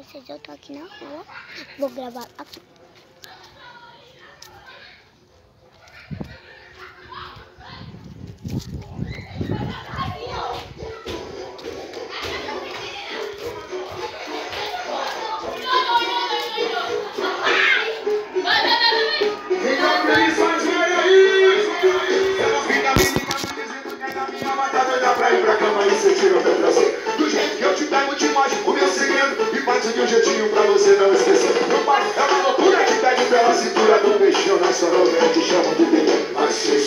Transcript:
vocês, eu tô aqui na rua. Vou gravar aqui. Pra ir pra cama e você tira o meu bracinho. Do jeito que eu te pego, te mostro o meu segredo. E bate de um jeitinho pra você não esquecer. Meu pai é uma loucura que pede pela cintura do peixinho. Na soroga eu te chamo de bebê. Assim